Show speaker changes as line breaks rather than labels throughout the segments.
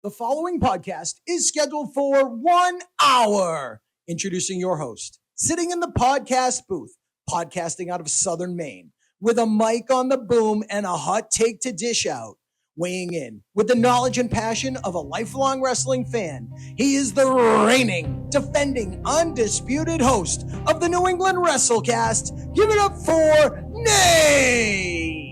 The following podcast is scheduled for 1 hour. Introducing your host, sitting in the podcast booth, podcasting out of Southern Maine, with a mic on the boom and a hot take to dish out. Weighing in with the knowledge and passion of a lifelong wrestling fan, he is the reigning, defending, undisputed host of the New England WrestleCast. Give it up for Nate!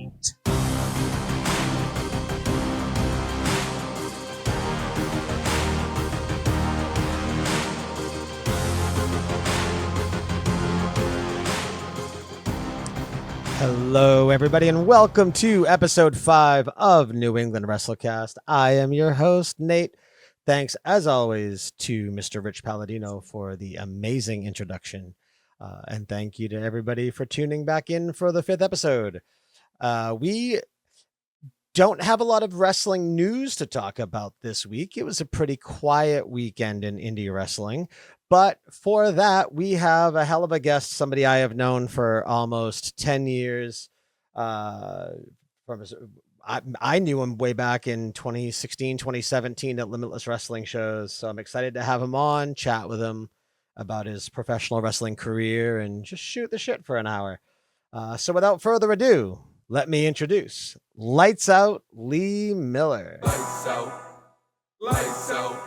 Hello, everybody, and welcome to episode 5 of New England WrestleCast. I am your host, Nate. Thanks, as always, to Mr. Rich Palladino for the amazing introduction. And thank you to everybody for tuning back in for the 5th episode. We don't have a lot of wrestling news to talk about this week. It was a pretty quiet weekend in indie wrestling. But for that, we have a hell of a guest, somebody I have known for almost 10 years. I knew him way back in 2016, 2017 at Limitless Wrestling shows. So I'm excited to have him on, chat with him about his professional wrestling career, and just shoot the shit for an hour. So without further ado, let me introduce Lights Out Lee Miller.
Lights out, lights out,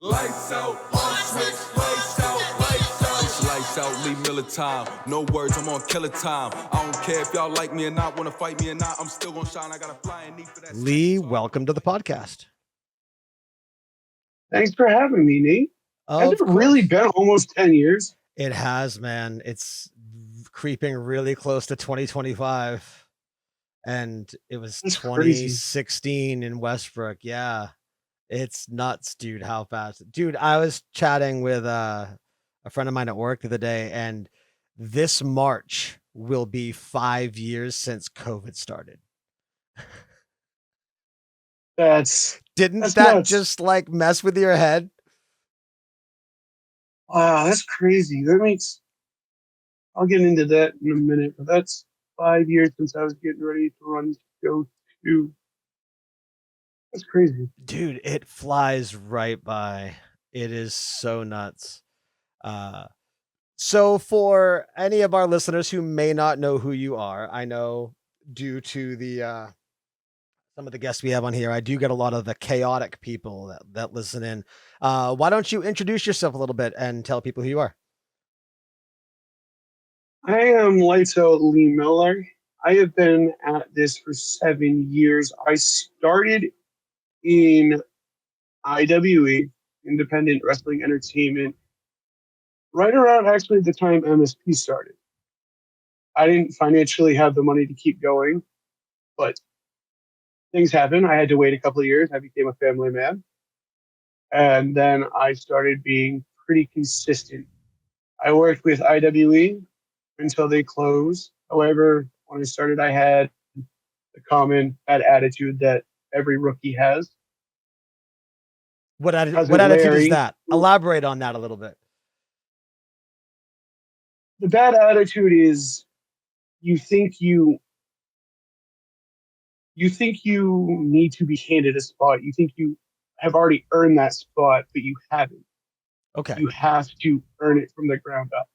lights out, on switch, lights out, lights out. It's lights out, Lee Miller time. No words, I'm on killer time. I don't care if y'all like me or not, want to fight me or not, I'm still gonna shine. I got a flying knee for that.
Lee, welcome to the podcast.
Thanks for having me, Nate. Has it really been almost 10 years?
It has, man. It's creeping really close to 2025. And it was
That's
2016 in Westbrook. Yeah. It's nuts, dude, how fast. Dude, I was chatting with a friend of mine at work the other day, and this March will be 5 years since COVID started. Didn't that
nuts.
just like mess with your head?
Wow, that's crazy. That makes, I'll get into that in a minute, but that's 5 years since I was getting ready to run Go 2. That's crazy.
Dude, it flies right by. It is so nuts. So for any of our listeners who may not know who you are, I know due to the some of the guests we have on here, I do get a lot of the chaotic people that listen in. Why don't you introduce yourself a little bit and tell people who you are?
I am Lights Out Lee Miller. I have been at this for 7 years. I started in IWE, Independent Wrestling Entertainment, right around actually the time MSP started. I didn't financially have the money to keep going, but things happen. I had to wait a couple of years. I became a family man. And then I started being pretty consistent. I worked with IWE until they closed. However, when I started, I had the common bad attitude that every rookie has.
What attitude is that? Elaborate on that a little bit.
The bad attitude is you think you need to be handed a spot. You think you have already earned that spot, but you haven't.
Okay.
You have to earn it from the ground up.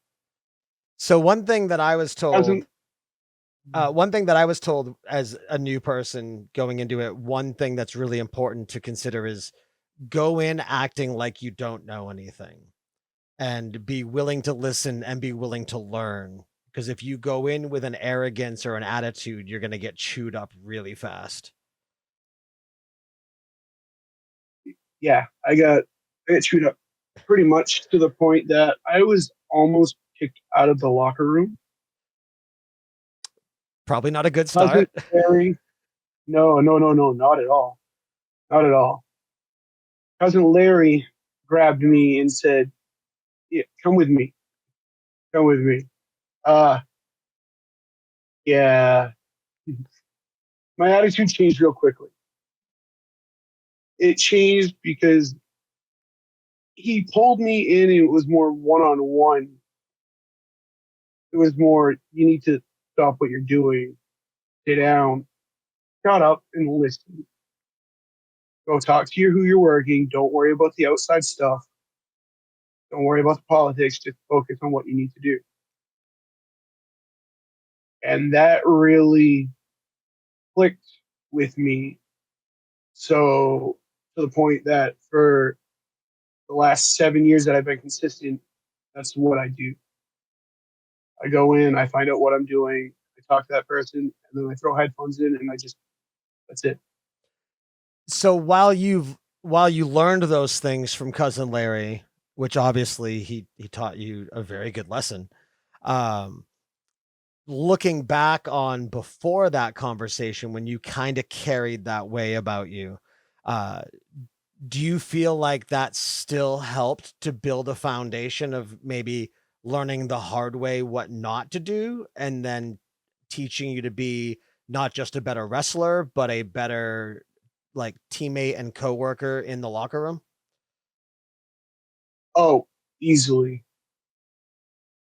So one thing that I was told as a new person going into it, one thing that's really important to consider is go in acting like you don't know anything and be willing to listen and be willing to learn. Because if you go in with an arrogance or an attitude, you're going to get chewed up really fast.
Yeah, I got chewed up pretty much to the point that I was almost kicked out of the locker room.
Probably not a good start.
No, not at all. Not at all. Cousin Larry grabbed me and said, "Yeah, come with me. Come with me." Yeah. My attitude changed real quickly. It changed because he pulled me in and it was more one-on-one. It was more, you need to stop what you're doing, sit down, shut up and listen. Go talk to who you're working. Don't worry about the outside stuff. Don't worry about the politics. Just focus on what you need to do. And that really clicked with me. So to the point that for the last 7 years that I've been consistent, that's what I do. I go in, I find out what I'm doing, I talk to that person, and then I throw headphones in, and that's it.
So while you learned those things from cousin Larry, which obviously he taught you a very good lesson, um, looking back on before that conversation when you kind of carried that way about you, uh, do you feel like that still helped to build a foundation of maybe learning the hard way what not to do and then teaching you to be not just a better wrestler, but a better like teammate and coworker in the locker room?
Oh, easily.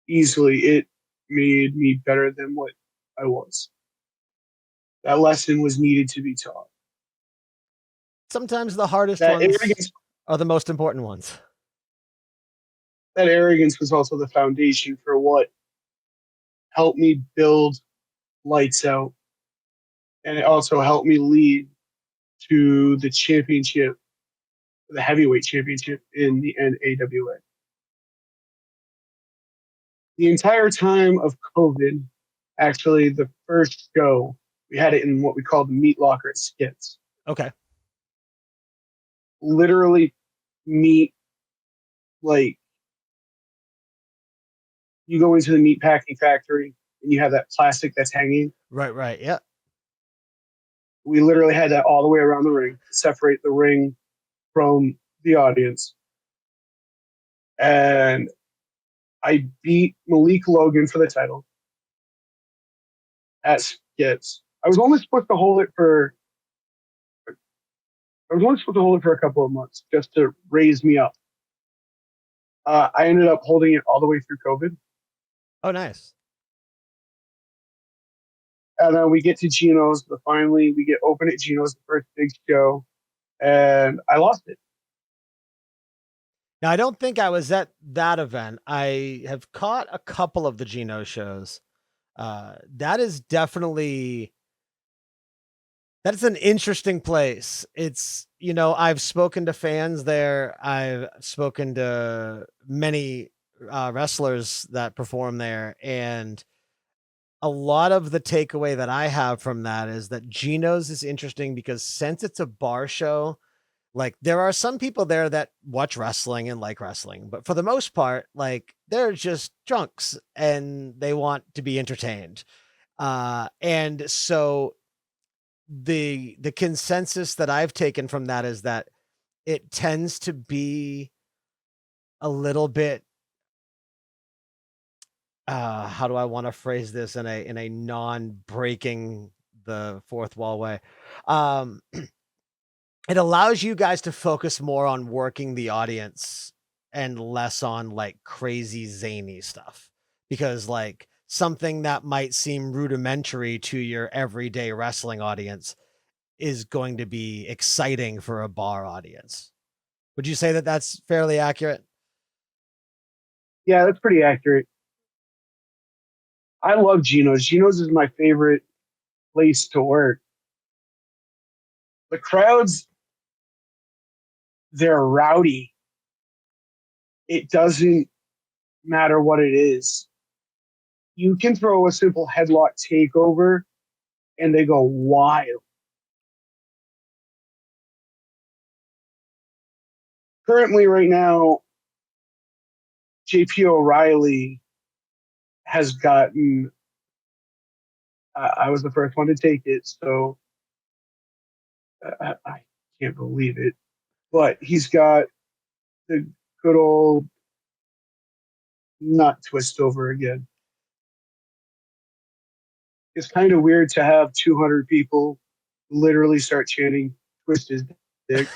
Easily. It made me better than what I was. That lesson was needed to be taught.
Sometimes the hardest
That
ones
arrogance,
are the most important ones.
that arrogance was also the foundation for what helped me build Lights Out, and it also helped me lead to the championship, the heavyweight championship in the NAWA. The entire time of COVID, actually, the first show, we had it in what we call the meat locker at Skits.
Okay.
Literally, meat, like, you go into the meat packing factory and you have that plastic that's hanging.
Right. Yeah.
We literally had that all the way around the ring to separate the ring from the audience. And I beat Malik Logan for the title at Skits. I was only supposed to hold it for a couple of months just to raise me up. I ended up holding it all the way through COVID.
Oh, nice.
And then we get to Geno's, but finally we get open at Geno's, the first big show, and I lost it.
Now, I don't think I was at that event. I have caught a couple of the Geno shows. That is definitely that's an interesting place. It's, I've spoken to fans there. I've spoken to many wrestlers that perform there, and a lot of the takeaway that I have from that is that Geno's is interesting because since it's a bar show, like there are some people there that watch wrestling and like wrestling, but for the most part, like they're just drunks and they want to be entertained. And so the consensus that I've taken from that is that it tends to be a little bit how do I want to phrase this in a non-breaking the fourth wall way? Um it allows you guys to focus more on working the audience and less on like crazy zany stuff, because like something that might seem rudimentary to your everyday wrestling audience is going to be exciting for a bar audience. Would you say that that's fairly accurate?
Yeah, that's pretty accurate. I love Geno's. Geno's is my favorite place to work. The crowds, they're rowdy. It doesn't matter what it is. You can throw a simple headlock takeover and they go wild. Currently, right now, JP O'Reilly has gotten, I was the first one to take it, so I can't believe it. But he's got the good old nut twist over again. It's kind of weird to have 200 people literally start chanting "twist his dick."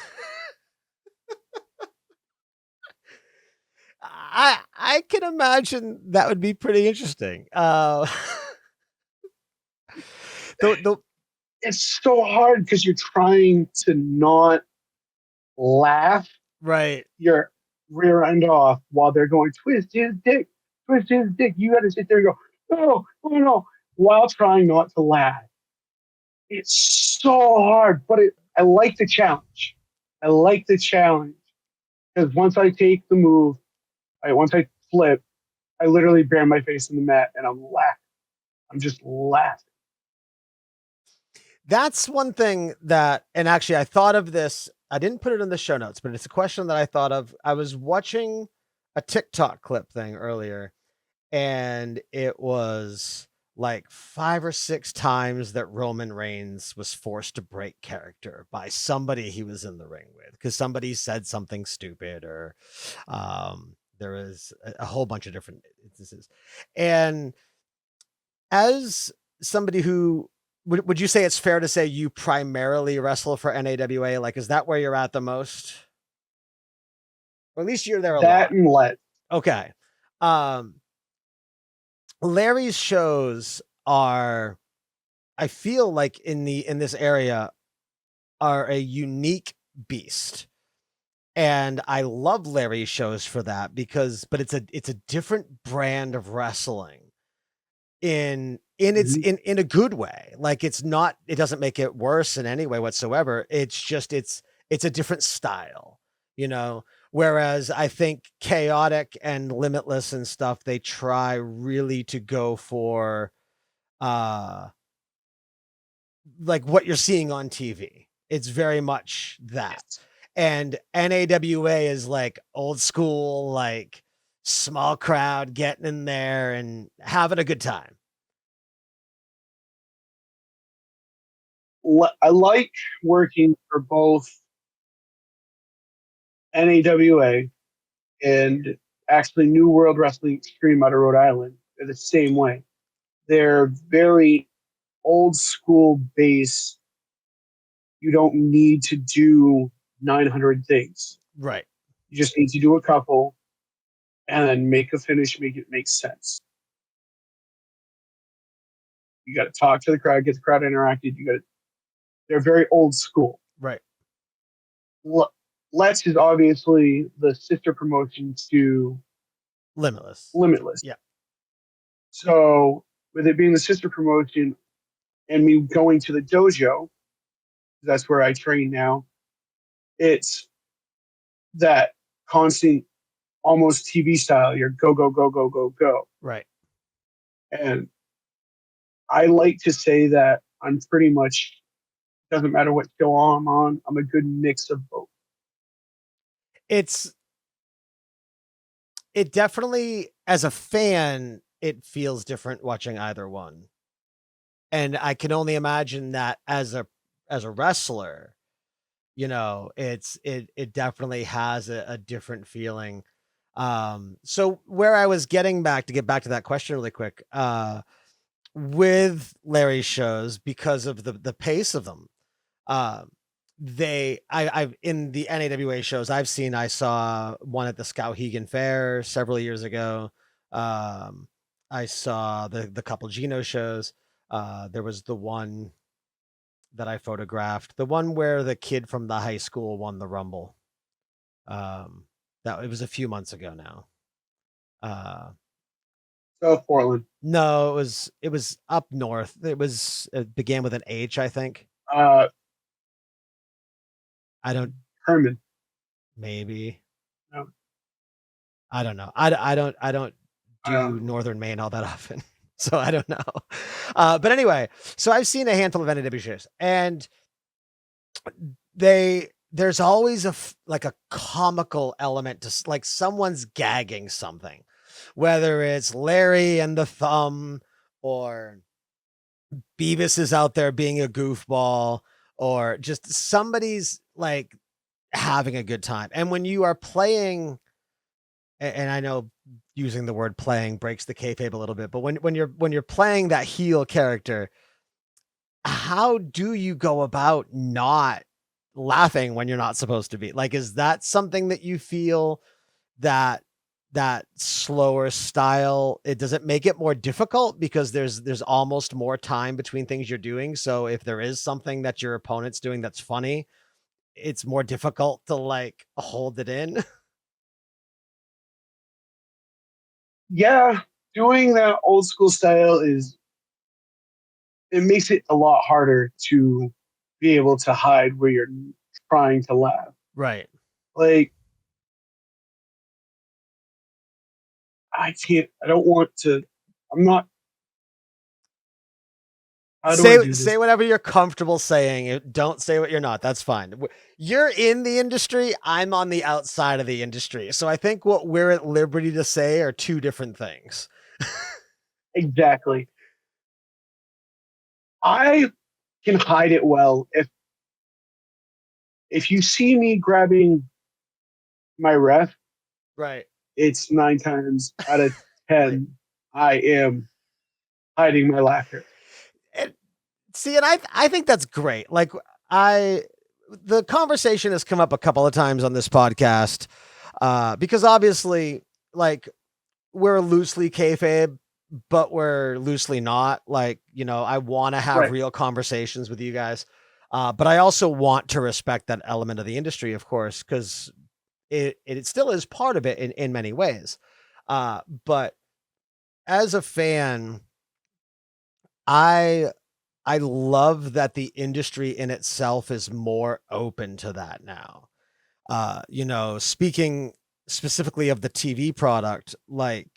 I can imagine that would be pretty interesting. The
It's so hard because you're trying to not laugh
Right.
your rear end off while they're going, twist his dick, twist his dick. You got to sit there and go, no, oh no, while trying not to laugh. It's so hard, but I like the challenge. I like the challenge because once I take the move, once I flip, I literally bam my face in the mat and I'm laughing. I'm just laughing.
That's one thing that, and actually I thought of this. I didn't put it in the show notes, but it's a question that I thought of. I was watching a TikTok clip thing earlier, and it was like 5 or 6 times that Roman Reigns was forced to break character by somebody he was in the ring with because somebody said something stupid, or there was a whole bunch of different instances. And as somebody who would you say it's fair to say you primarily wrestle for NAWA? Like, is that where you're at the most? Or at least you're there a
That
lot.
and let.
Okay. Larry's shows are, I feel like in this area, are a unique beast. And I love Larry's shows for that but it's a different brand of wrestling in a good way. Like, it doesn't make it worse in any way whatsoever. It's just it's a different style, you know. Whereas I think Chaotic and Limitless and stuff, they try really to go for like what you're seeing on TV. It's very much that.
Yes.
And NAWA is like old school, like small crowd getting in there and having a good time.
I like working for both NAWA and actually New World Wrestling Extreme out of Rhode Island. They're the same way. They're very old school base. You don't need to do 900 things.
Right.
You just need to do a couple and then make a finish, make it make sense. You got to talk to the crowd, get the crowd interacted. They're very old school.
Right.
Let's is obviously the sister promotion to
Limitless.
Limitless.
Yeah.
So with it being the sister promotion and me going to the dojo, that's where I train now. It's that constant, almost TV style. You're go, go, go, go, go, go.
Right.
And I like to say that I'm pretty much, doesn't matter what show I'm on, I'm a good mix of both.
It definitely, as a fan, it feels different watching either one. And I can only imagine that as a wrestler, you know, it definitely has a different feeling. So where I was getting back, to get back to that question really quick, with Larry's shows, because of the pace of them, I've in the NAWA shows I saw one at the Skowhegan Fair several years ago. I saw the couple Gino shows. There was the one that I photographed, the one where the kid from the high school won the Rumble. That it was a few months ago now.
South Portland.
No, it was up north. It began with an H, I think. I don't.
Herman.
Maybe.
No.
I don't know. I don't do Northern Maine all that often, so I don't know. But anyway, so I've seen a handful of NAW shows, and there's always like a comical element to, like, someone's gagging something, whether it's Larry and the Thumb, or Bevis is out there being a goofball, or just somebody's like having a good time. And when you are playing, and I know using the word playing breaks the kayfabe a little bit, but when you're playing that heel character, how do you go about not laughing when you're not supposed to be? Like, is that something that you feel that slower style, does it make it more difficult because there's almost more time between things you're doing? So if there is something that your opponent's doing that's funny, it's more difficult to like hold it in.
Yeah, doing that old school style it makes it a lot harder to be able to hide where you're trying to laugh.
Right.
Like I can't. I don't want to. I'm not. How do I do
Say
this?
whatever you're comfortable saying. Don't say what you're not. That's fine. You're in the industry. I'm on the outside of the industry. So I think what we're at liberty to say are two different things.
Exactly. I can hide it well if you see me grabbing my ref,
Right.
it's 9 times out of
Right.
10 I am hiding my laughter.
And see, and I think that's great. Like the conversation has come up a couple of times on this podcast, because obviously, like we're loosely kayfabe, but we're loosely not. Like, I want to have
Right.
real conversations with you guys, but I also want to respect that element of the industry, of course, because it still is part of it in many ways. But as a fan, I I love that the industry in itself is more open to that now. Speaking specifically of the TV product, like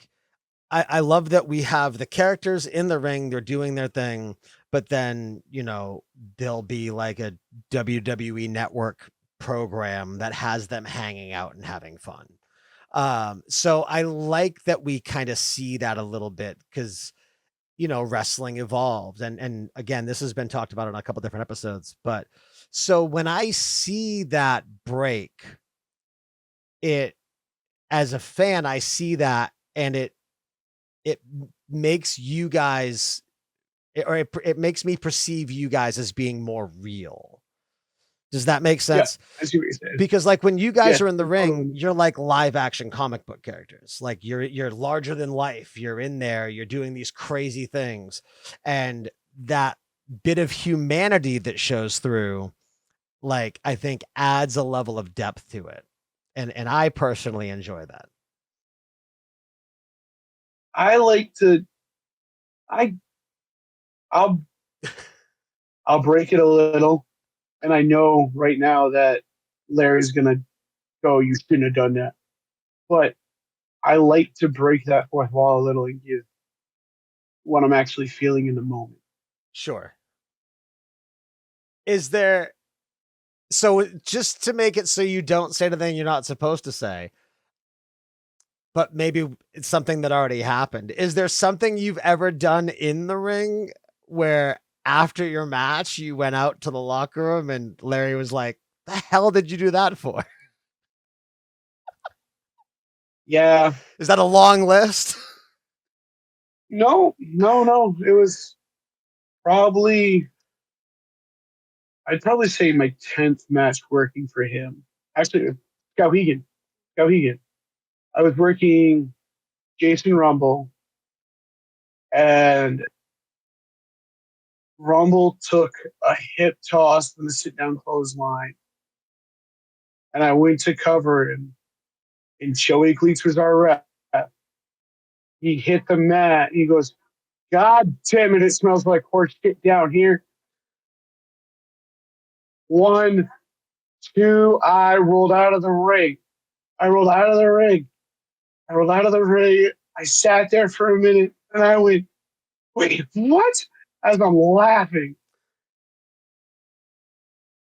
I love that we have the characters in the ring, they're doing their thing, but then, there'll be like a WWE network program that has them hanging out and having fun. So I like that we kind of see that a little bit because wrestling evolved. And again, this has been talked about on a couple different episodes, but so when I see that break, it as a fan, I see that and it makes you guys it makes me perceive you guys as being more real. Does that make
Yeah,
sense?
I see what you're saying.
Because like when you guys
Yeah,
are in the ring,
totally.
you're like live action comic book characters. Like you're larger than life. You're in there, you're doing these crazy things. And that bit of humanity that shows through, like I think adds a level of depth to it. And I personally enjoy that.
I like to. I I'll I'll break it a little, and I know right now that Larry's gonna go. You shouldn't have done that, but I like to break that fourth wall a little and give what I'm actually feeling in the moment.
Sure. Is there so just to make it so you don't say the thing you're not supposed to say, but maybe it's something that already happened. Is there something you've ever done in the ring where after your match you went out to the locker room and Larry was like, "The hell did you do that for?"
Yeah,
Is that a long list?
no, no, no. It was probably I'd probably say my 10th match working for him. Actually, Skowhegan. Skowhegan. I was working Jason Rumble, and Rumble took a hip toss from the sit down clothesline, and I went to cover him. And Joey Gleets was our rep. He hit the mat. He goes, "God damn it! It smells like horse shit down here." 1, 2. I rolled out of the ring. I rolled out of the ring. I rolled out of the ring. I sat there for a minute, and I went, "Wait, what?" As I'm laughing.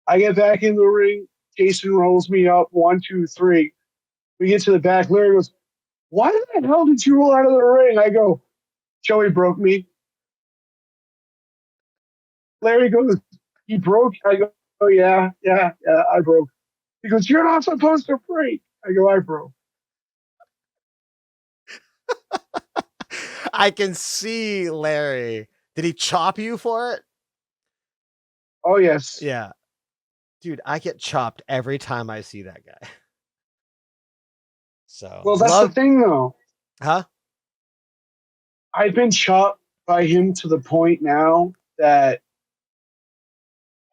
I get back in the ring. Jason rolls me up. 1, 2, 3. We get to the back. Larry goes, "Why the hell did you roll out of the ring?" I go, "Joey broke me." Larry goes, "He broke?" I go, "Oh, yeah, yeah, yeah, I broke." He goes, "You're not supposed to break." I go, "I broke."
I can see Larry. Did he chop you for it?
Oh, yes.
Yeah. Dude, I get chopped every time I see that guy. So,
Well, that's the
love,
thing, though.
huh?
I've been chopped by him to the point now that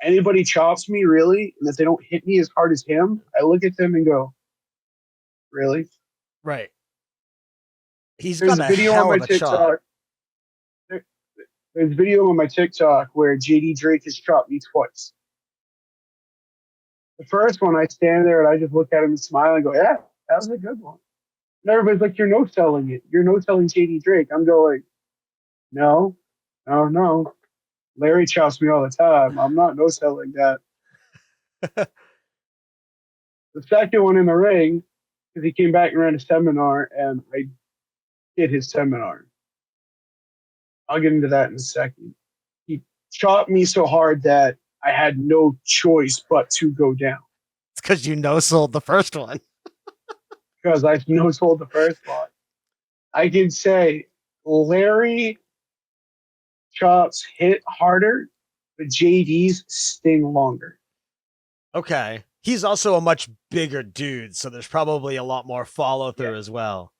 anybody chops me really, and if they don't hit me as hard as him, I look at them and go, really?
Right. He's
There's
got
a
a
video on
hell
my
of a chop.
TikTok. there- There's a video on my TikTok where JD Drake has chopped me twice. The first one, I stand there and I just look at him and smile and go, yeah, that was a good one. And everybody's like, you're no selling it. You're no selling JD Drake. I'm going, no, no, no. Larry chops me all the time. I'm not no selling that. The second one in the ring, because he came back and ran a seminar, and I did his seminar. I'll get into that in a second. He chopped me so hard that I had no choice but to go down
It's because you no sold the first one.
because I no sold the first one. I can say Larry chops hit harder, but JD's sting longer.
Okay. He's also a much bigger dude, so there's probably a lot more follow through as well.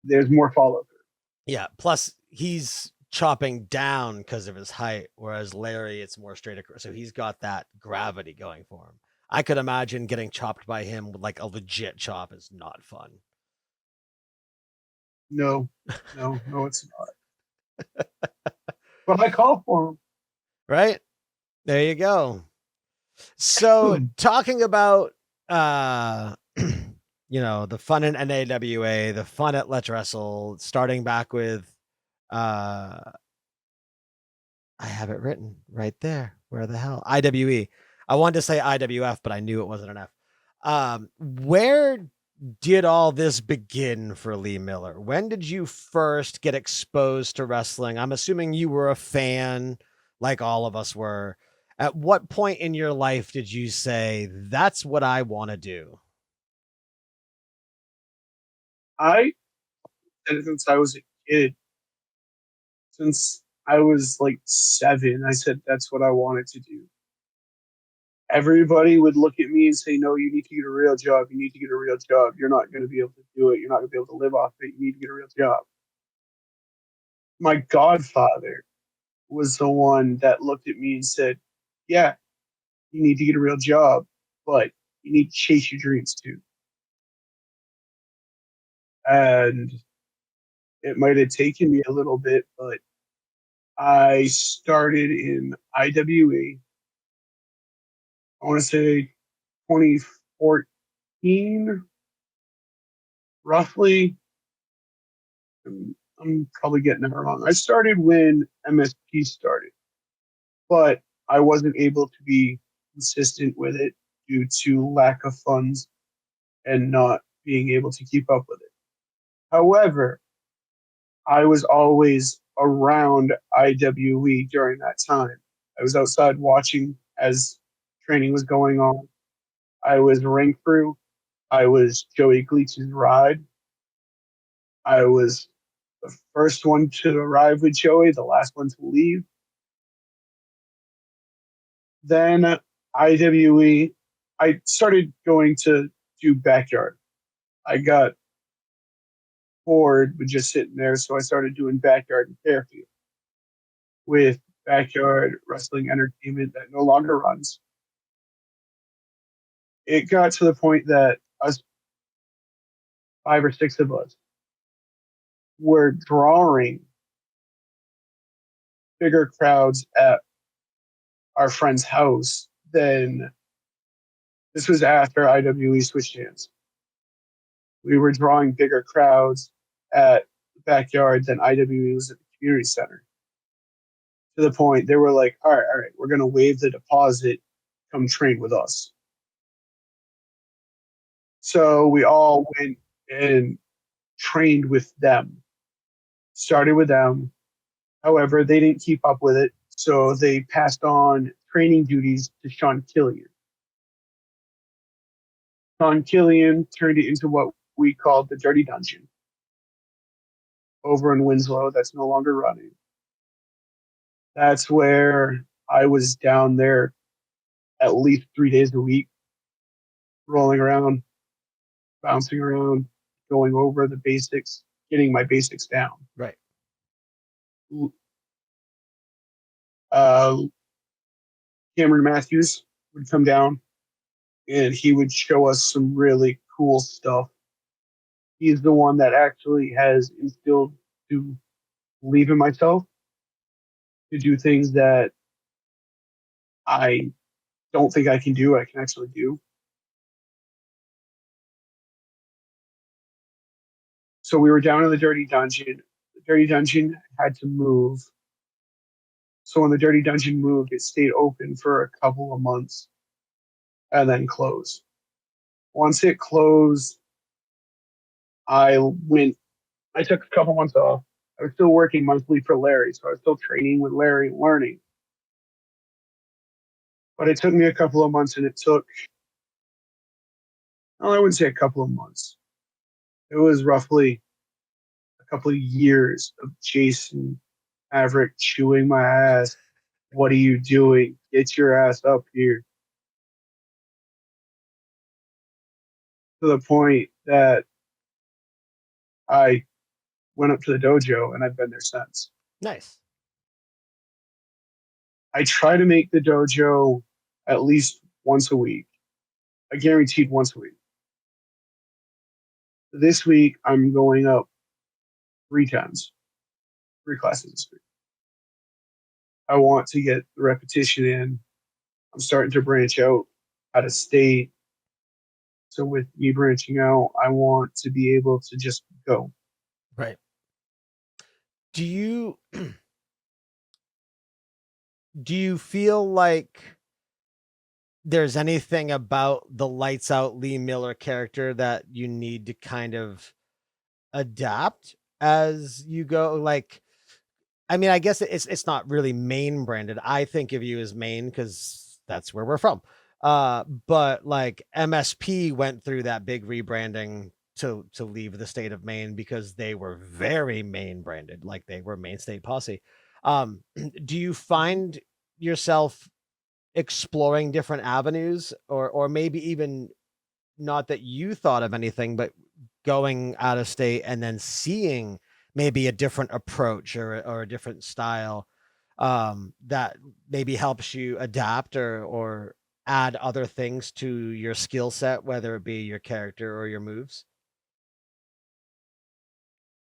There's more follow through.
Yeah. Plus, he's chopping down because of his height, whereas Larry, it's more straight across. So he's got that gravity going for him. I could imagine getting chopped by him with like a legit chop is not fun.
No, it's not. But I call for him.
Right? There you go. So talking about the fun in NAWA, the fun at Let's Wrestle, starting back with I have it written right there. Where the hell? IWE. I wanted to say IWF, but I knew it wasn't an F. Where did all this begin for Lee Miller? When did you first get exposed to wrestling? I'm assuming you were a fan like all of us were. At what point in your life did you say, that's what I want to do?
I and since I was a kid, since I was like 7, I said that's what I wanted to do. Everybody would look at me and say, no, you need to get a real job. You need to get a real job. You're not going to be able to do it. You're not going to be able to live off it. You need to get a real job. My godfather was the one that looked at me and said, yeah, you need to get a real job, but you need to chase your dreams too. And it might have taken me a little bit, but I started in IWE. I want to say 2014, roughly. I'm probably getting it wrong. I started when MSP started, but I wasn't able to be consistent with it due to lack of funds and not being able to keep up with it. However, I was always around IWE during that time. I was outside watching as training was going on. I was ring crew. I was Joey Gleach's ride. I was the first one to arrive with Joey, the last one to leave. Then IWE, I started going to do backyard. I got bored with just sitting there, so I started doing backyard in Fairfield with Backyard Wrestling Entertainment that no longer runs. It got to the point that us 5 or 6 of us were drawing bigger crowds at our friend's house than this was after IWE switched hands. We were drawing bigger crowds at the backyard than IWE was at the community center. To the point they were like, all right, we're going to waive the deposit, come train with us. So we all went and trained with them, started with them. However, they didn't keep up with it, so they passed on training duties to Sean Killian. Sean Killian turned it into what we called the Dirty Dungeon over in Winslow that's no longer running. That's where I was down there at least 3 days a week, rolling around, bouncing around, going over the basics, getting my basics down.
Right.
Uh, Cameron Matthews would come down and he would show us some really cool stuff. He's the one that actually has instilled to believe in myself, to do things that I don't think I can do, I can actually do. So we were down in the Dirty Dungeon. The Dirty Dungeon had to move. So when the Dirty Dungeon moved, it stayed open for a couple of months and then closed. Once it closed, I I took a couple months off. I was still working monthly for Larry, so I was still training with Larry and learning. But it took me a couple of months, and well, I wouldn't say a couple of months. It was roughly a couple of years of Jason Maverick chewing my ass. What are you doing? Get your ass up here. To the point that I went up to the dojo, and I've been there since.
Nice.
I try to make the dojo at least once a week. I guaranteed once a week. This week, I'm going up 3 times, 3 classes this week. I want to get the repetition in. I'm starting to branch out out of state. So with me branching out, I want to be able to just go.
Right. Do you do you feel like there's anything about the lights out Lee Miller character that you need to kind of adapt as you go? Like, I mean, I guess it's not really Maine branded. I think of you as Maine because that's where we're from. But like MSP went through that big rebranding to leave the state of Maine because they were very Maine branded, like they were Maine State Posse. Do you find yourself exploring different avenues, or maybe even not that you thought of anything, but going out of state and then seeing maybe a different approach or a different style that maybe helps you adapt or add other things to your skill set, whether it be your character or your moves?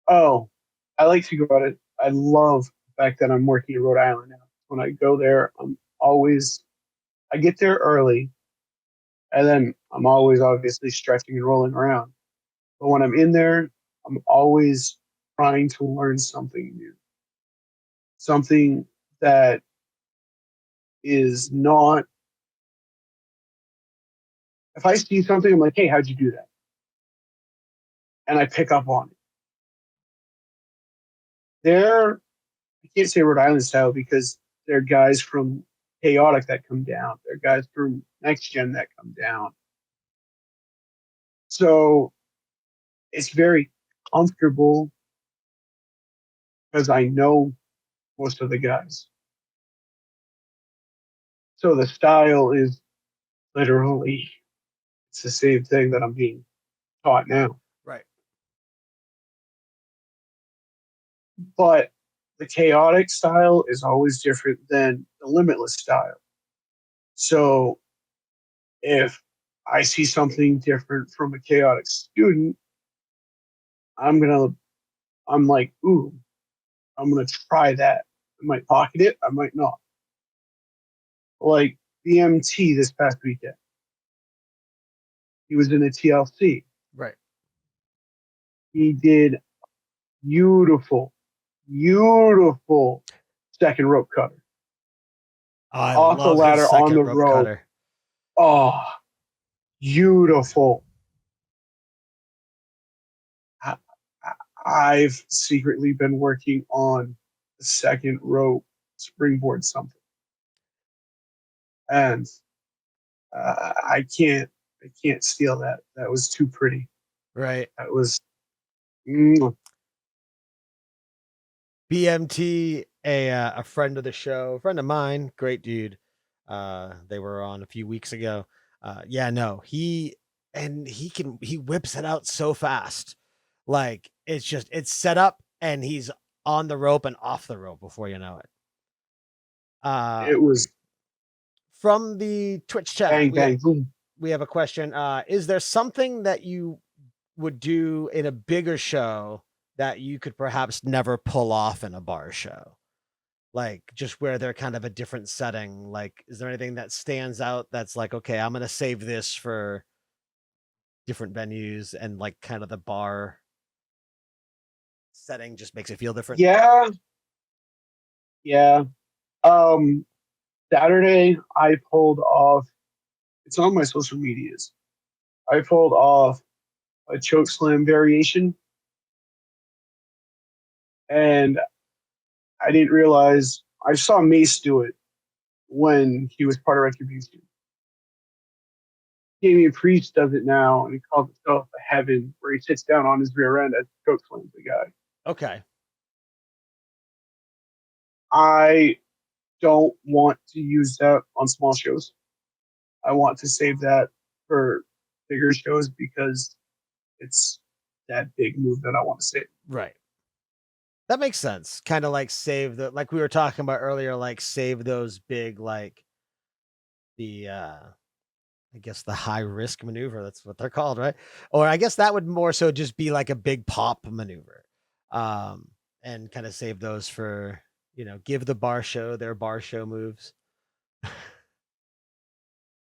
Oh, I like to go out it. I love the fact that I'm working in Rhode Island now. When I go there, I get there early, and then I'm always obviously stretching and rolling around. But when I'm in there, I'm always trying to learn something new, something that is not. If I see something, I'm like, hey, how'd you do that? And I pick up on it. I can't say Rhode Island style because there are guys from Chaotic that come down. There are guys from Next Gen that come down. So it's very comfortable because I know most of the guys. So the style is literally it's the same thing that I'm being taught now.
Right.
But the chaotic style is always different than the limitless style. So if I see something different from a chaotic student, I'm like, ooh, I'm gonna try that. I might pocket it, I might not. Like BMT this past weekend. He was in a TLC.
Right.
He did beautiful, beautiful second rope cutter.
I
Off the
love his
ladder on
second
the
rope
rope.
cutter.
Oh, beautiful. I've secretly been working on the second rope springboard something. And I can't steal that. That was too pretty.
Right.
That was
BMT, a friend of the show, a friend of mine, great dude. They were on a few weeks ago. Yeah, no, he whips it out so fast. Like it's set up and he's on the rope and off the rope before you know it. Uh,
it was
From the Twitch chat,
Bang, bang, boom.
we have a question. Is there something that you would do in a bigger show that you could perhaps never pull off in a bar show? Like just where they're kind of a different setting. Like, is there anything that stands out that's like, okay, I'm gonna save this for different venues and like kind of the bar setting just makes it feel different?
Yeah, yeah. Um, Saturday, I pulled off, it's on my social medias. I pulled off a choke slam variation, and I didn't realize, I saw Mace do it when he was part of Retribution. Damian Priest does it now, and he calls himself a heaven, where he sits down on his rear end as choke slams the guy.
Okay.
I don't want to use that on small shows. I want to save that for bigger shows because it's that big move that I want to save.
Right. That makes sense. Kind of like save the, like we were talking about earlier, like save those big, like the, I guess the high risk maneuver. That's what they're called, right? Or I guess that would more so just be like a big pop maneuver. And kind of save those for, give the bar show their bar show moves.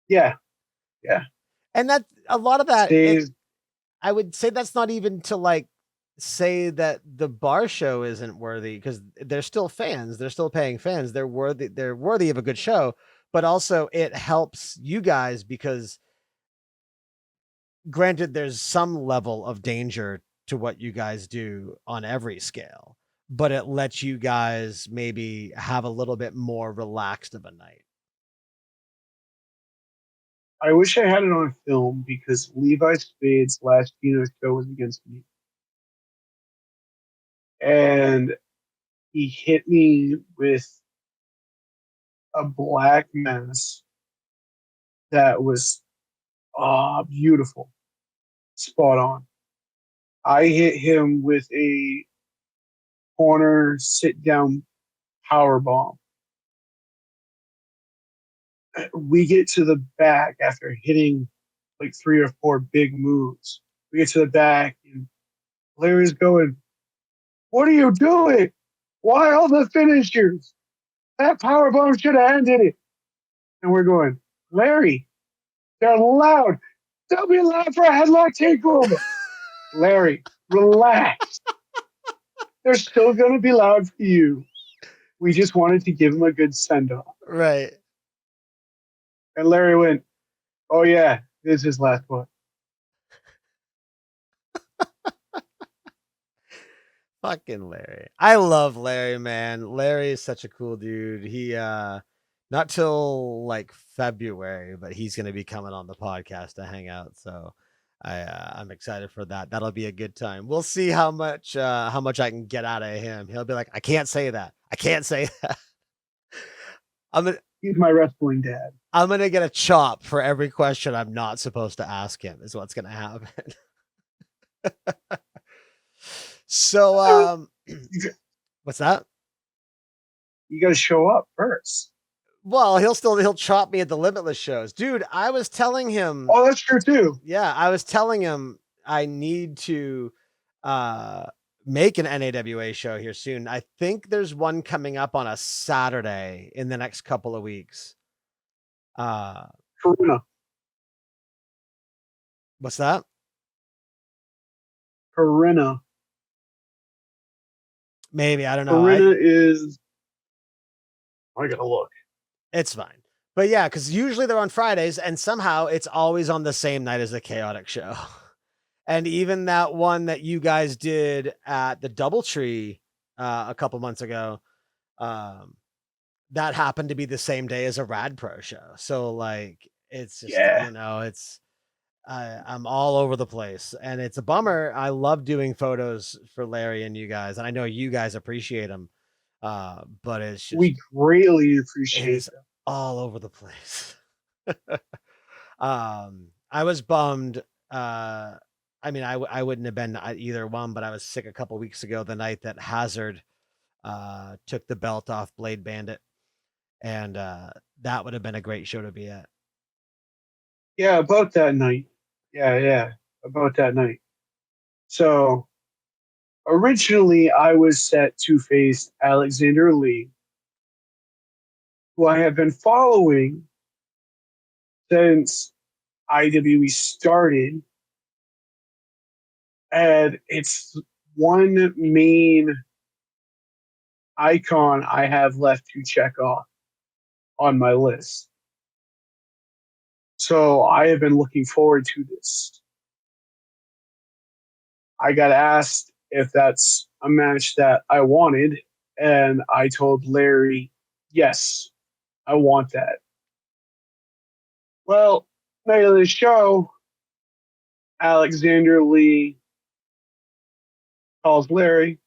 Yeah, yeah.
And that a lot of that,
Save.
I would say that's not even to like say that the bar show isn't worthy because they're still fans. They're still paying fans. They're worthy of a good show, but also it helps you guys because granted, there's some level of danger to what you guys do on every scale, but it lets you guys maybe have a little bit more relaxed of a night.
I wish I had it on film because Levi Spade's last Kino show was against me. And he hit me with a black mass that was beautiful, spot on. I hit him with a corner sit down power bomb. We get to the back after hitting like 3 or 4 big moves. We get to the back and Larry's going, "What are you doing? Why all the finishers? That power bomb should have ended it." And we're going, "Larry, they're loud. They'll be loud for a headlock takeover." Larry, relax. They're still going to be loud for you. We just wanted to give him a good send off.
Right.
And Larry went, "Oh, yeah, this is his last one."
Fucking Larry. I love Larry, man. Larry is such a cool dude. He not till like February, but he's gonna be coming on the podcast to hang out. So I'm excited for that. That'll be a good time. We'll see how much I can get out of him. He'll be like, I can't say that. I can't say that.
He's my wrestling dad.
I'm gonna get a chop for every question I'm not supposed to ask him, is what's gonna happen. So what's that?
You got to show up first.
Well, he'll chop me at the Limitless shows. Dude, I was telling him.
Oh, that's true too.
Yeah, I was telling him I need to make an NAWA show here soon. I think there's one coming up on a Saturday in the next couple of weeks.
Corona.
What's that?
Corona.
Maybe, I don't know.
Corona is. I gotta look.
It's fine. But yeah, because usually they're on Fridays, and somehow it's always on the same night as the Chaotic show. And even that one that you guys did at the Doubletree a couple months ago, that happened to be the same day as a Rad Pro show. So like, it's just, it's I'm all over the place, and it's a bummer. I love doing photos for Larry and you guys, and I know you guys appreciate them. But it's just,
we greatly appreciate
it all over the place. I was bummed. I mean, I wouldn't have been either one, but I was sick a couple weeks ago, the night that Hazard took the belt off Blade Bandit. and that would have been a great show to be at.
Yeah, about that night. Yeah, about that night. So originally, I was set to face Alexander Lee, who I have been following since IWE started, and it's one main icon I have left to check off on my list. So I have been looking forward to this. I got asked if that's a match that I wanted, and I told Larry, yes, I want that. Well, night of the show, Alexander Lee calls Larry,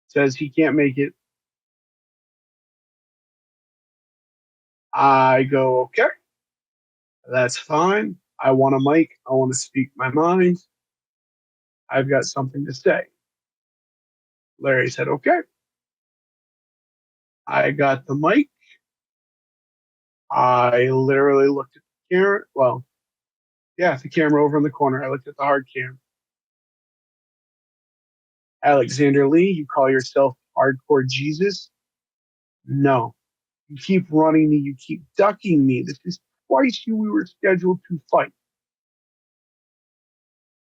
says he can't make it. I go, okay, that's fine. I want a mic. I want to speak my mind. I've got something to say. Larry said, okay. I got the mic. I literally looked at the camera. Well, yeah, the camera over in the corner. I looked at the hard cam. Alexander Lee, you call yourself Hardcore Jesus? No. You keep running me. You keep ducking me. This is twice we were scheduled to fight.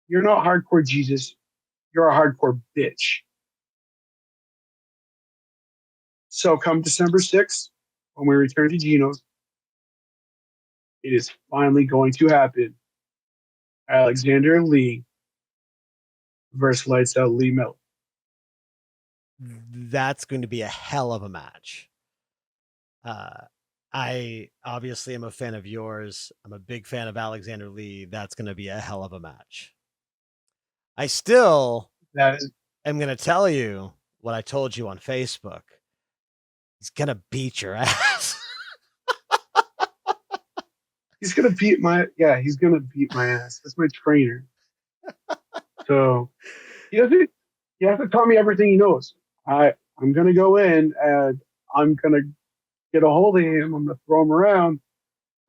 You're not Hardcore Jesus. You're a hardcore bitch. So come December 6th, when we return to Geno's, it is finally going to happen. Alexander Lee versus Lights Out Lee Miller.
That's going to be a hell of a match. I obviously am a fan of yours. I'm a big fan of Alexander Lee. That's going to be a hell of a match. I still am going to tell you what I told you on Facebook. He's going to beat your ass.
He's gonna beat my ass. That's my trainer. So he has to tell me everything he knows. I'm gonna go in and I'm gonna get a hold of him. I'm gonna throw him around,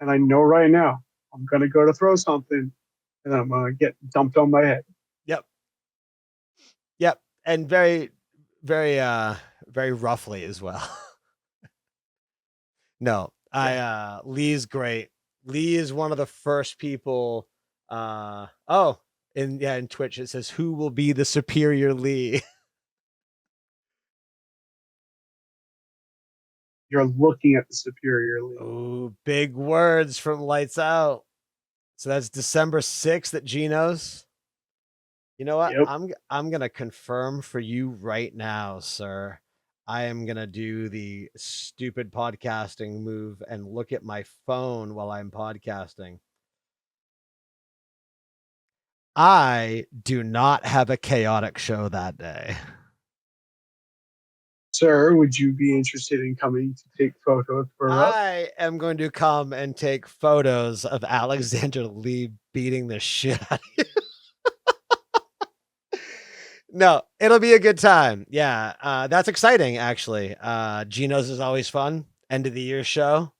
and I know right now I'm gonna go to throw something, and then I'm gonna get dumped on my head.
Yep. And very, very, very roughly as well. No, Lee's great. Lee is one of the first people. In Twitch it says, who will be the superior Lee?
You're looking at the superior Lee.
Oh, big words from Lights Out. So that's December 6th at Geno's. You know what?
Yep.
I'm gonna confirm for you right now, sir. I am gonna do the stupid podcasting move and look at my phone while I'm podcasting. I do not have a chaotic show that day.
Sir, would you be interested in coming to take photos for us?
I am going to come and take photos of Alexander Lee beating the shit out of you. No, it'll be a good time. Yeah, that's exciting, actually. Geno's is always fun. End of the year show.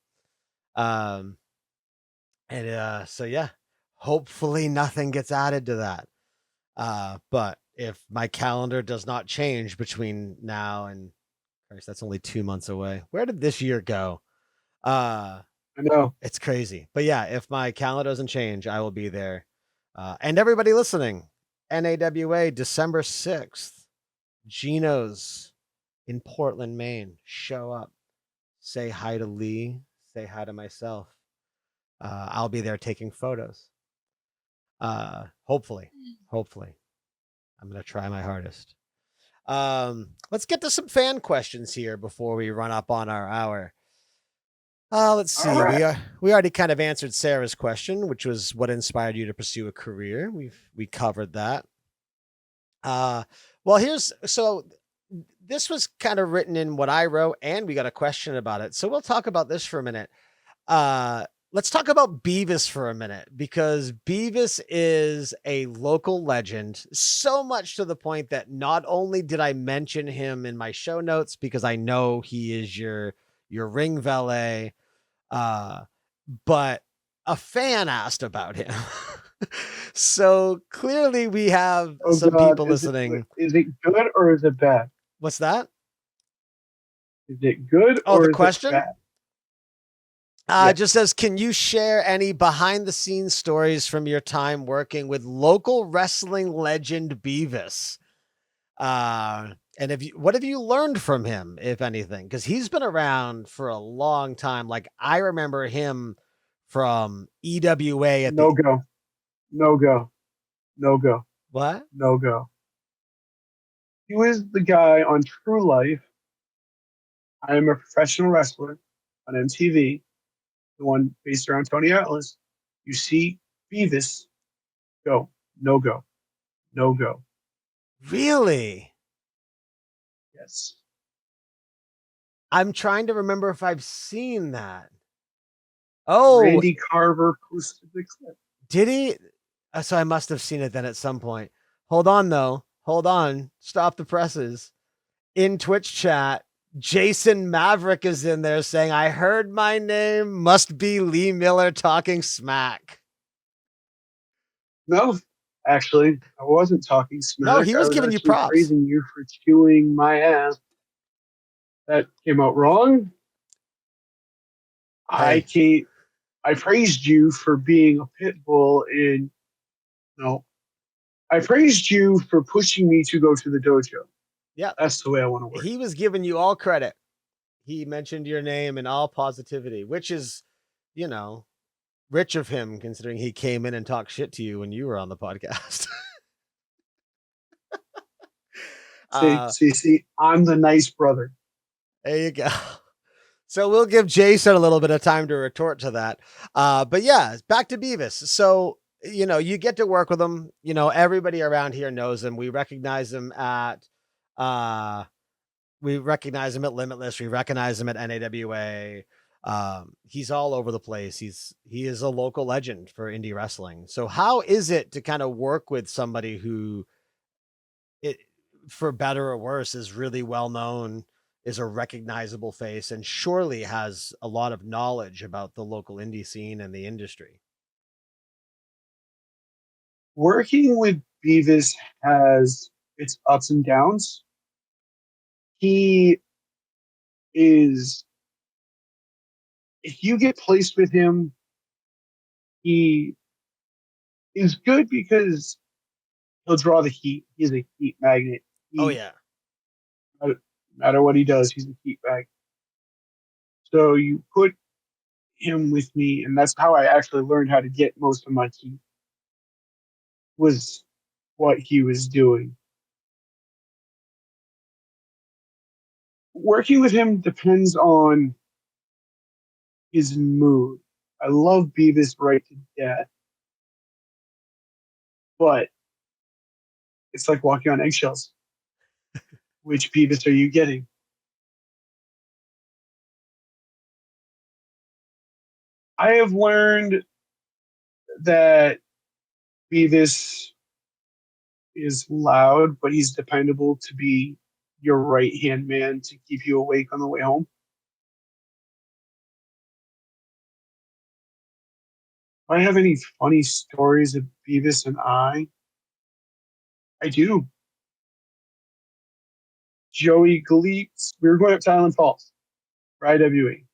So yeah, hopefully nothing gets added to that. But if my calendar does not change between now and, Christ, that's only 2 months away. Where did this year go?
I know.
It's crazy. But yeah, if my calendar doesn't change, I will be there. And everybody listening, NAWA, December 6th, Geno's in Portland, Maine. Show up. Say hi to Lee. Say hi to myself. I'll be there taking photos. Hopefully. I'm going to try my hardest. Let's get to some fan questions here before we run up on our hour. Let's see.
Right.
We already kind of answered Sarah's question, which was what inspired you to pursue a career. We covered that. So this was kind of written in what I wrote, and we got a question about it. So we'll talk about this for a minute. Let's talk about Bevis for a minute, because Bevis is a local legend, so much to the point that not only did I mention him in my show notes because I know he is your your ring valet. But a fan asked about him. So clearly we have
Oh
some
God,
people listening.
Is it good or is it bad?
What's that?
Is it good
Oh,
or
the
is it
question?
bad? Yes.
Just says, can you share any behind the scenes stories from your time working with local wrestling legend Bevis? And what have you learned from him, if anything? Because he's been around for a long time. Like I remember him from EWA at the
No go. No go. No go.
what?
No go. He was the guy on True Life. I am a professional wrestler on MTV, the one based around Tony Atlas. You see Beavis, go. No go. No go.
Really?
Yes.
I'm trying to remember if I've seen that. Oh,
Randy Carver posted the clip.
did he? So I must have seen it then at some point. Hold on, though. Hold on. Stop the presses. In Twitch chat, Jason Maverick is in there saying, I heard my name must be Lee Miller talking smack.
No, actually, I wasn't talking
No,
smack.
he
I
was
was
giving you
actually
props.
praising you for chewing my ass. That came out wrong. I
Hey,
can't. I praised you for being a pit bull in. No, I praised you for pushing me to go to the dojo.
yeah,
That's the way I want to work.
he was giving you all credit. He mentioned your name in all positivity, which is, you know, rich of him considering he came in and talked shit to you when you were on the podcast.
See,
uh,
see, see. I'm the nice brother.
there you go. So we'll give Jason a little bit of time to retort to that. But yeah, back to Beavis. So, you get to work with him. Everybody around here knows him. Uh, we recognize him at Limitless. We recognize him at NAWA. He's all over the place. He is a local legend for indie wrestling. So how is it to kind of work with somebody who, it, for better or worse, is really well known, is a recognizable face, and surely has a lot of knowledge about the local indie scene and the industry?
Working with Beavis has its ups and downs. He is, if you get placed with him, he is good because he'll draw the heat. He's a heat magnet.
Oh
He,
yeah.
no matter what he does, he's a heat bag. So you put him with me, and that's how I actually learned how to get most of my heat, was what he was doing. Working with him depends on his mood. I love Beavis right to death, but it's like walking on eggshells. Which Beavis are you getting? I have learned that Beavis is loud, but he's dependable to be your right hand man to keep you awake on the way home. If I have any funny stories of Beavis and I do. Joey Gleets, we were going up to Island Falls for IWE.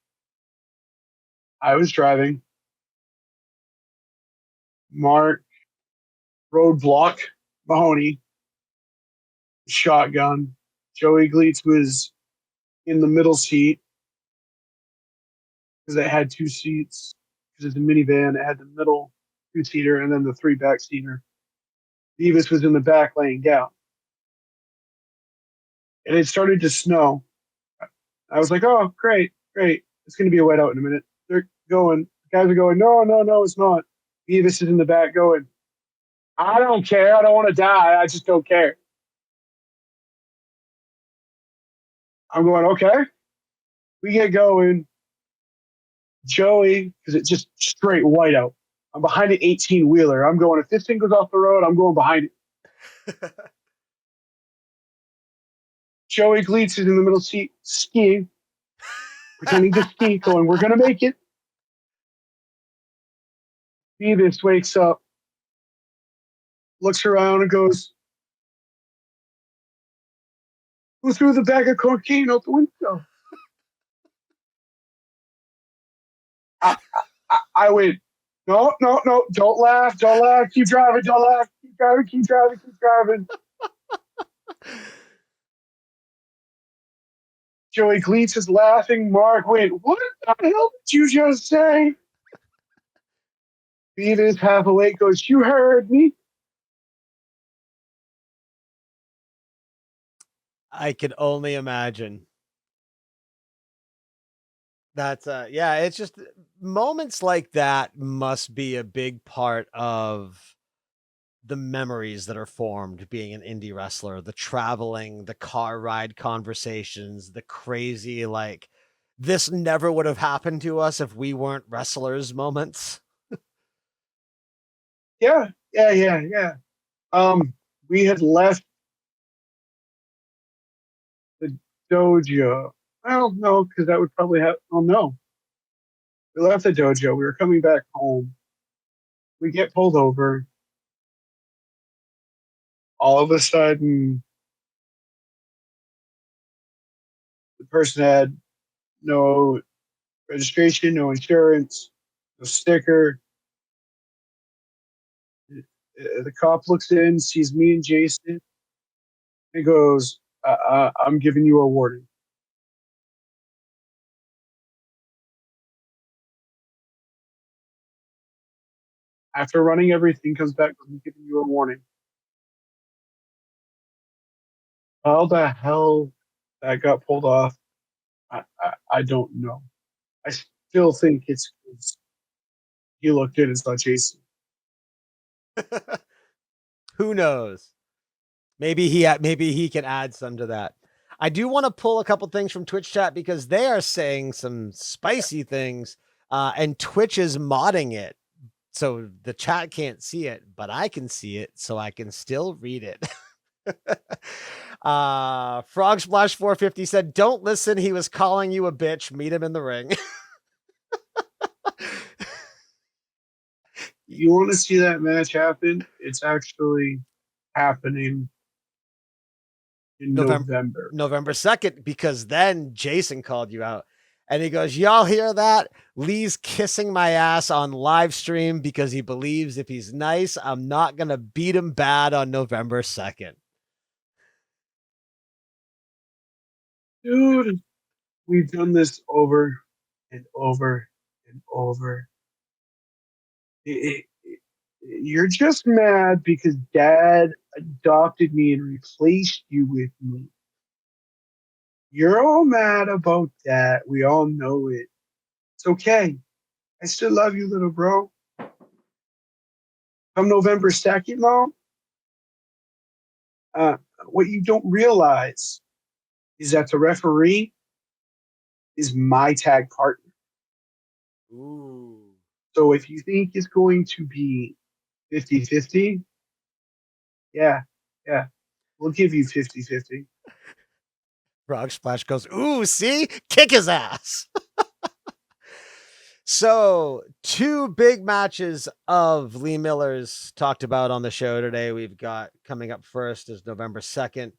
I was driving. Mark, roadblock, Mahoney, shotgun. Joey Gleets was in the middle seat because it had two seats. Because it's a minivan, it had the middle two-seater and then the three back-seater. Beavis was in the back laying down. And it started to snow. I was like, oh, great, great. It's going to be a whiteout in a minute. They're going. The guys are going, no, no, no, it's not. Beavis is in the back going, I don't care. I don't want to die. I just don't care. I'm going, okay. We get going. Joey, because it's just straight whiteout. I'm behind an 18 wheeler. I'm going, if this thing goes off the road, I'm going behind it. Joey Gleets is in the middle seat skiing. pretending to speak, going, "We're gonna make it." Bevis wakes up, looks around, and goes, "Who threw the bag of cocaine out the window?" I went, "No, no, no, don't laugh, don't laugh, keep driving, don't laugh, keep driving, keep driving, keep driving." Joey Gleets is laughing. Mark went, "What the hell did you just say?" Beavis, half awake, goes, "You heard me."
I can only imagine. That's yeah, it's just moments like that must be a big part of the memories that are formed being an indie wrestler, the traveling, the car ride conversations, the crazy, like, this never would have happened to us if we weren't wrestlers moments.
Yeah, yeah, yeah, yeah. We had left the dojo. Well, no, because that would probably have. Oh no, we left the dojo. We were coming back home. We get pulled over. All of a sudden, the person had no registration, no insurance, no sticker. The cop looks in, sees me and Jason, and goes, "I'm giving you a warning." After running everything, comes back, "I'm giving you a warning." How the hell that got pulled off, I don't know. I still think it's 'cause he looked in and saw Jason.
Who knows? Maybe he can add some to that. I do want to pull a couple things from Twitch chat because they are saying some spicy things, and Twitch is modding it. So the chat can't see it, but I can see it, so I can still read it. Frog Splash 450 said, "Don't listen. He was calling you a bitch. Meet him in the ring."
You want to see that match happen? It's actually happening in
November
November.
November 2nd, because then Jason called you out. And he goes, "Y'all hear that? Lee's kissing my ass on live stream because he believes if he's nice, I'm not going to beat him bad on November 2nd.
Dude, we've done this over and over and over. You're just mad because dad adopted me and replaced you with me. You're all mad about that. We all know it. It's okay. I still love you, little bro. Come November 2nd, though, uh, what you don't realize is that the referee is my tag partner.
Ooh.
So if you think it's going to be 50-50, yeah, yeah, we'll give you 50-50.
Frog Splash goes, "Ooh, see? Kick his ass." So, two big matches of Lee Miller's talked about on the show today. We've got coming up first is November 2nd,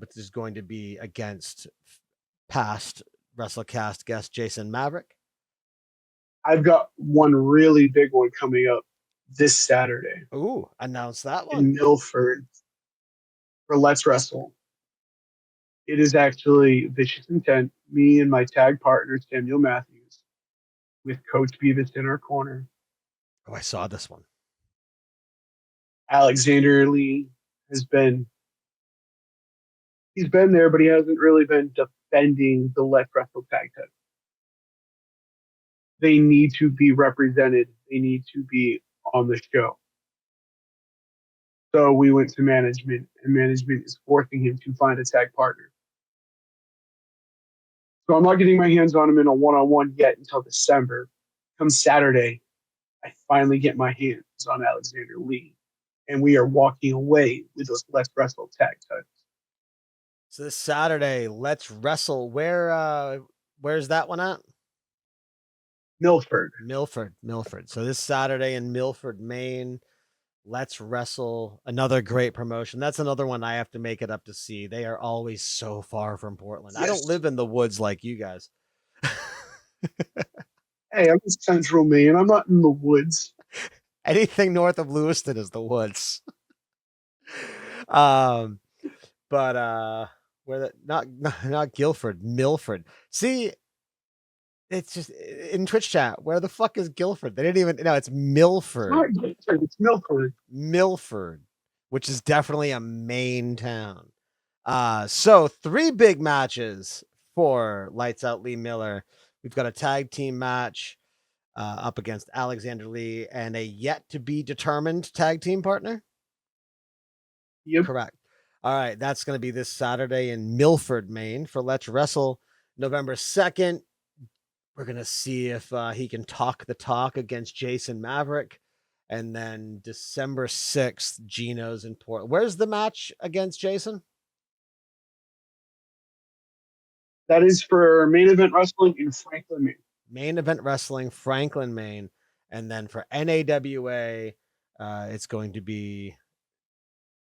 which is going to be against past WrestleCast guest Jason Maverick.
I've got one really big one coming up this Saturday
Ooh, announce that one.
in Milford for Let's Wrestle. It is actually Vicious Intent, me and my tag partner, Samuel Matthews, with Coach Bevis in our corner.
Oh, I saw this one.
Alexander Lee has been, he's been there, but he hasn't really been defending the Let's Wrestle tag title. They need to be represented. They need to be on the show. So we went to management, and management is forcing him to find a tag partner. So I'm not getting my hands on him in a one-on-one yet until December. Come Saturday, I finally get my hands on Alexander Lee, and we are walking away with those Let's Wrestle tag titles.
So this Saturday, Let's Wrestle. Where Where's that one at?
Milford.
Milford. So this Saturday in Milford, Maine, Let's Wrestle, another great promotion. That's another one I have to make it up to see. They are always so far from Portland. I don't
Yes.
live in the woods like you guys.
Hey, I'm in central Maine. I'm not in the woods.
Anything north of Lewiston is the woods. But where the not Guilford, Milford. See, it's just in Twitch chat. Where the fuck is Guilford? They didn't even no, it's
It's
Milford.
not Milford. It's Milford.
Milford, which is definitely a Maine town. So 3 big matches for Lights Out Lee Miller. We've got a tag team match up against Alexander Lee and a yet to be determined tag team partner.
Yep.
Correct. All right, that's going to be this Saturday in Milford, Maine for Let's Wrestle. November 2nd, we're going to see if he can talk the talk against Jason Maverick. And then December 6th, Gino's in Portland. Where's the match against Jason?
That is for Main Event Wrestling in Franklin, Maine.
Main Event Wrestling, Franklin, Maine. And then for NAWA, it's going to be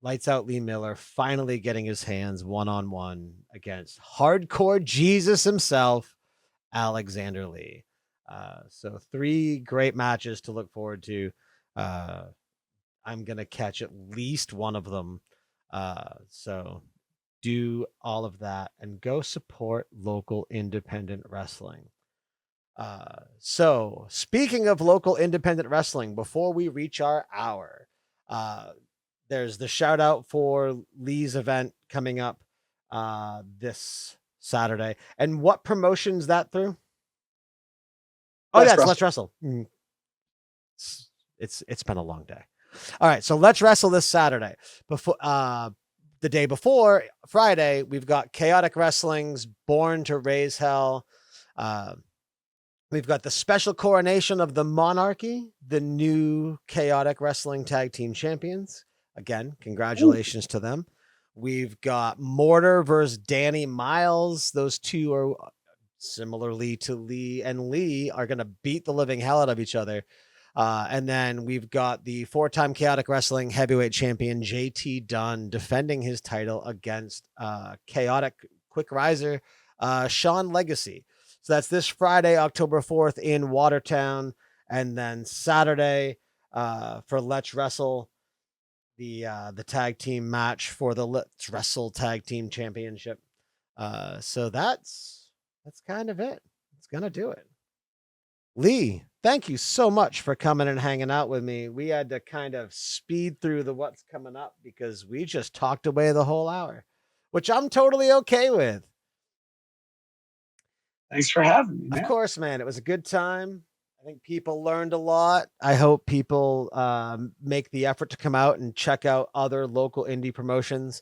Lights Out Lee Miller finally getting his hands one-on-one against hardcore Jesus himself, Alexander Lee. So 3 great matches to look forward to. I'm going to catch at least one of them. So do all of that and go support local independent wrestling. So speaking of local independent wrestling, before we reach our hour, there's the shout out for Lee's event coming up this Saturday. And what promotion's that through? Oh, yeah, it's Let's Wrestle. It's been a long day. All right, so Let's Wrestle this Saturday. Before the day before, Friday, we've got Chaotic Wrestling's Born to Raise Hell. We've got the special coronation of the Monarchy, the new Chaotic Wrestling Tag Team Champions. Again, congratulations to them. We've got Mortar versus Danny Miles. Those two are similarly to Lee and Lee are going to beat the living hell out of each other. And then we've got the 4-time Chaotic Wrestling heavyweight champion, JT Dunn, defending his title against Chaotic Quick Riser, Sean Legacy. So that's this Friday, October 4th in Watertown. And then Saturday for Let's Wrestle, the tag team match for the Let's Wrestle Tag Team Championship. So that's kind of it. It's going to do it. Lee, thank you so much for coming and hanging out with me. We had to kind of speed through the what's coming up because we just talked away the whole hour, which I'm totally okay with.
Thanks for having me, man.
Of course, man. It was a good time. I think people learned a lot. I hope people make the effort to come out and check out other local indie promotions.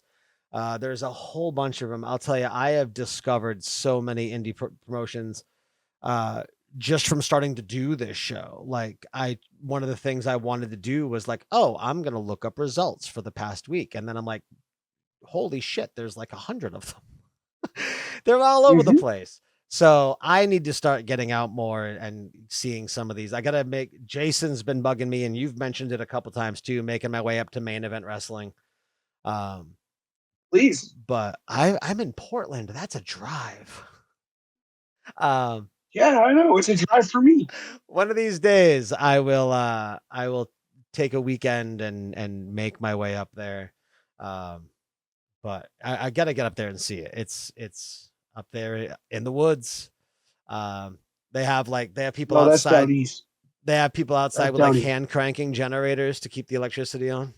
There's a whole bunch of them. I'll tell you, I have discovered so many indie promotions just from starting to do this show. Like one of the things I wanted to do was like, oh, I'm going to look up results for the past week. And then I'm like, holy shit, there's like 100 of them. They're all over the place. So I need to start getting out more and seeing some of these. I got to Jason's been bugging me and you've mentioned it a couple times too, making my way up to Main Event Wrestling.
Please.
But I'm in Portland. That's a drive.
Yeah, I know. It's a drive for me.
One of these days I will take a weekend and make my way up there. But I got to get up there and see it. It's up there in the woods. They have people outside. That's down east. They have people outside with like hand cranking generators to keep the electricity on.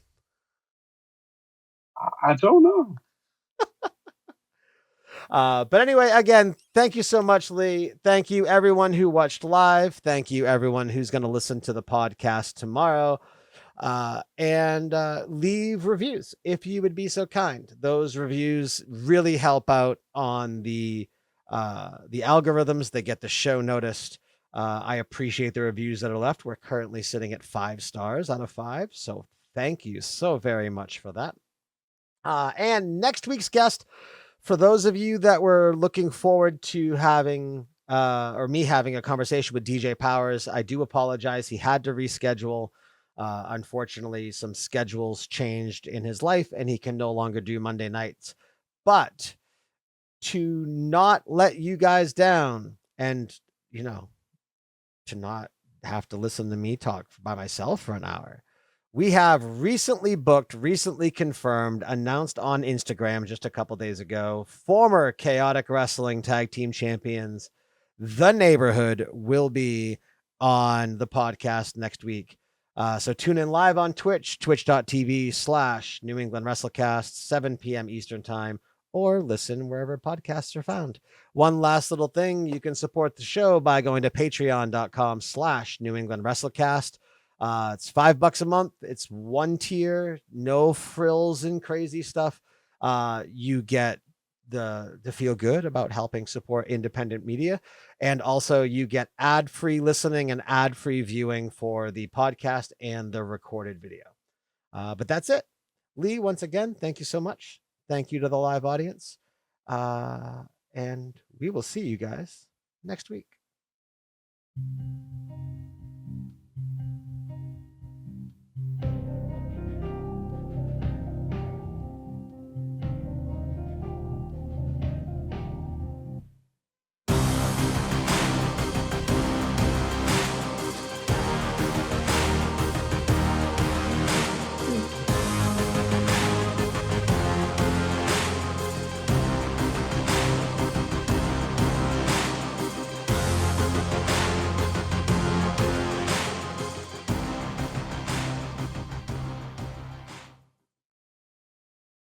I don't know.
But anyway, again, thank you so much, Lee. Thank you everyone who watched live. Thank you everyone who's going to listen to the podcast tomorrow. And leave reviews if you would be so kind. Those reviews really help out on the algorithms. They get the show noticed. I appreciate the reviews that are left. We're currently sitting at 5 stars out of 5. So thank you so very much for that. And next week's guest, for those of you that were looking forward to having or me having a conversation with DJ Powers. I do apologize. He had to reschedule. Unfortunately, some schedules changed in his life and he can no longer do Monday nights. But to not let you guys down and, to not have to listen to me talk by myself for an hour, we have recently booked, recently confirmed, announced on Instagram just a couple days ago, former Chaotic Wrestling Tag Team Champions, The Neighborhood, will be on the podcast next week. So tune in live on Twitch, twitch.tv/New England WrestleCast, 7 p.m. Eastern Time, or listen wherever podcasts are found. One last little thing, you can support the show by going to patreon.com/New England WrestleCast. It's $5 a month. It's one tier, no frills and crazy stuff. You get the feel good about helping support independent media, and also you get ad-free listening and ad-free viewing for the podcast and the recorded video. But that's it. Lee, once again, thank you so much. Thank you to the live audience. And we will see you guys next week.